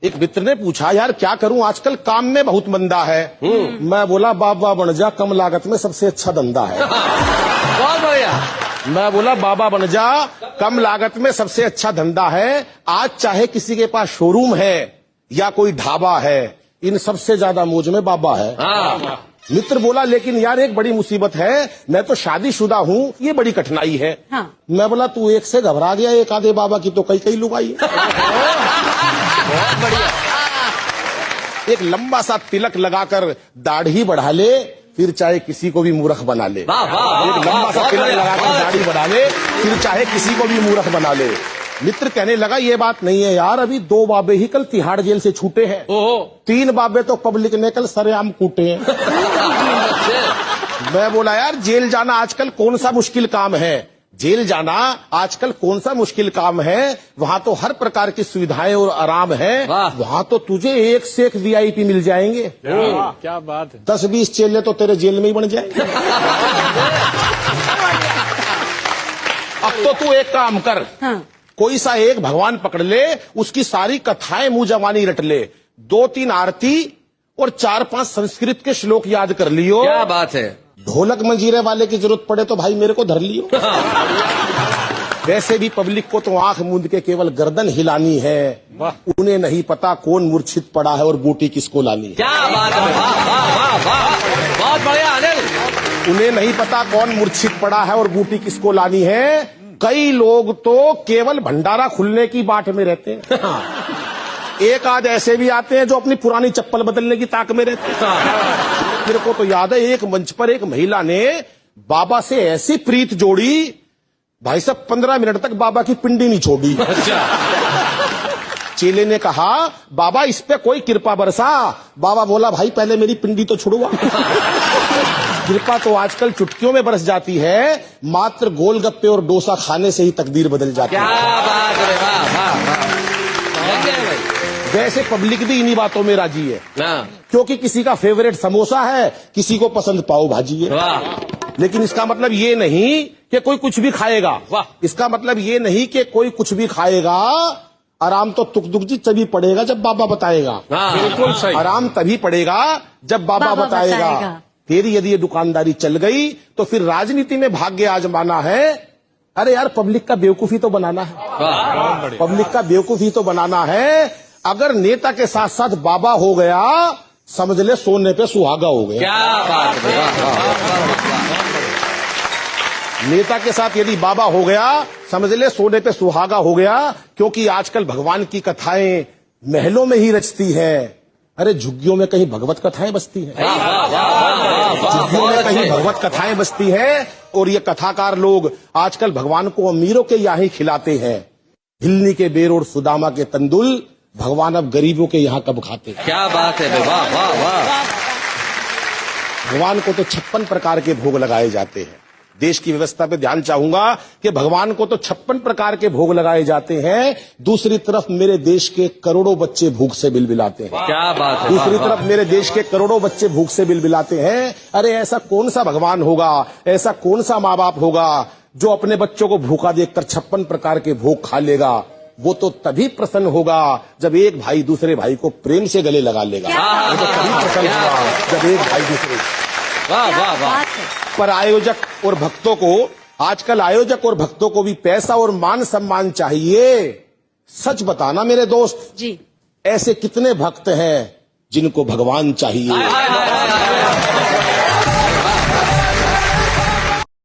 एक मित्र ने पूछा, यार क्या करूं, आजकल काम में बहुत मंदा है। मैं बोला, बाबा बन जा, कम लागत में सबसे अच्छा धंधा है। बहुत बढ़िया। मैं बोला, बाबा बन जा, कम लागत में सबसे अच्छा धंधा है। आज चाहे किसी के पास शोरूम है या कोई ढाबा है, इन सबसे ज्यादा मौज में बाबा है। मित्र बोला, लेकिन यार एक बड़ी मुसीबत है, मैं तो शादीशुदा हूँ, ये बड़ी कठिनाई है। मैं बोला, तू एक से घबरा गया, एक आधे बाबा की तो कई कई लुगाई है। बहुत बढ़िया। एक लंबा सा तिलक लगाकर दाढ़ी बढ़ा ले, फिर चाहे किसी को भी मूर्ख बना ले। वाह वाह। एक लंबा सा तिलक लगाकर दाढ़ी बढ़ा ले, फिर चाहे किसी को भी मूर्ख बना ले। मित्र कहने लगा, ये बात नहीं है यार, अभी 2 बाबे ही कल तिहाड़ जेल से छूटे हैं। 3 बाबे तो पब्लिक ने कल सरेआम कूटे हैं। मैं बोला, यार जेल जाना आजकल कौन सा मुश्किल काम है? जेल जाना आजकल कौन सा मुश्किल काम है? वहां तो हर प्रकार की सुविधाएं और आराम है। वहां तो तुझे एक से एक VIP मिल जाएंगे। क्या बात है। 10-20 चेले तो तेरे जेल में ही बन जाएंगे। अब तो तू एक काम कर, कोई सा एक भगवान पकड़ ले, उसकी सारी कथाएं मुंह जवानी रट ले, 2-3 आरती और 4-5 संस्कृत के श्लोक याद कर लियो। क्या बात है। ढोलक मंजीरे वाले की जरूरत पड़े तो भाई मेरे को धर लियो। वैसे भी पब्लिक को तो आंख मूंद के केवल गर्दन हिलानी है, उन्हें नहीं पता कौन मूर्छित पड़ा है और बूटी किसको लानी है। क्या बात है। वाह वाह वाह वाह। बहुत बढ़िया अनिल। उन्हें नहीं पता कौन मूर्छित पड़ा है और बूटी किसको लानी है। कई लोग तो केवल भंडारा खुलने की बाट में रहते हैं। एक आध ऐसे भी आते हैं जो अपनी पुरानी चप्पल बदलने की ताक में रहते हैं। मेरे को तो याद है, एक मंच पर एक महिला ने बाबा से ऐसी प्रीत जोड़ी, भाई साहब 15 मिनट तक बाबा की पिंडी नहीं छोड़ी। चेले ने कहा, बाबा इस पे कोई कृपा बरसा। बाबा बोला, भाई पहले मेरी पिंडी तो छुड़वा। कृपा तो आजकल चुटकियों में बरस जाती है, मात्र गोलगप्पे और डोसा खाने से ही तकदीर बदल जाती है। क्या बात है। वाह वाह वाह। वैसे पब्लिक भी इन्हीं बातों में राजी है, क्योंकि किसी का फेवरेट समोसा है, किसी को पसंद पाव भाजी है। लेकिन इसका मतलब ये नहीं कि कोई कुछ भी खाएगा। इसका मतलब ये नहीं कि कोई कुछ भी खाएगा। आराम तो तुक दुक जी तभी पड़ेगा जब बाबा बताएगा। बिल्कुल सही। आराम तभी पड़ेगा जब बाबा बताएगा। फिर यदि ये दुकानदारी चल गई तो फिर राजनीति में भाग्य आजमाना है। अरे यार, पब्लिक का बेवकूफी तो बनाना है। पब्लिक का बेवकूफी तो बनाना है। अगर नेता के साथ साथ बाबा हो गया, समझ ले सोने पे सुहागा हो गया। क्या बात है। नेता के साथ यदि बाबा हो गया, समझ ले सोने पे सुहागा हो गया। क्योंकि आजकल भगवान की कथाएं महलों में ही रचती है। अरे झुग्गियों में कहीं भगवत कथाएं बसती हैं। झुग्गियों में कहीं भगवत कथाएं बसती हैं। और ये कथाकार लोग आजकल भगवान को अमीरों के यहाँ ही खिलाते हैं। हिलनी के बेर और सुदामा के तंदुल भगवान अब गरीबों के यहाँ कब खाते हैं। क्या बात है। वाह वाह वाह। भगवान को तो 56 प्रकार के भोग लगाए जाते हैं। देश की व्यवस्था पे ध्यान चाहूंगा कि भगवान को तो 56 प्रकार के भोग लगाए जाते हैं। दूसरी तरफ मेरे देश के करोड़ों बच्चे भूख से बिलबिलाते हैं। क्या बात है। दूसरी तरफ मेरे देश के करोड़ों बच्चे भूख से बिलबिलाते हैं। अरे ऐसा कौन सा भगवान होगा, ऐसा कौन सा माँ बाप होगा जो अपने बच्चों को भूखा देखकर 56 प्रकार के भोग खा लेगा। वो तो तभी प्रसन्न होगा जब एक भाई दूसरे भाई को प्रेम से गले लगा लेगा। वो तो तभी प्रसन्न होगा जब एक भाई दूसरे। वाह वाह वाह। पर आयोजक और भक्तों को, आजकल आयोजक और भक्तों को भी पैसा और मान सम्मान चाहिए। सच बताना मेरे दोस्त जी, ऐसे कितने भक्त हैं जिनको भगवान चाहिए?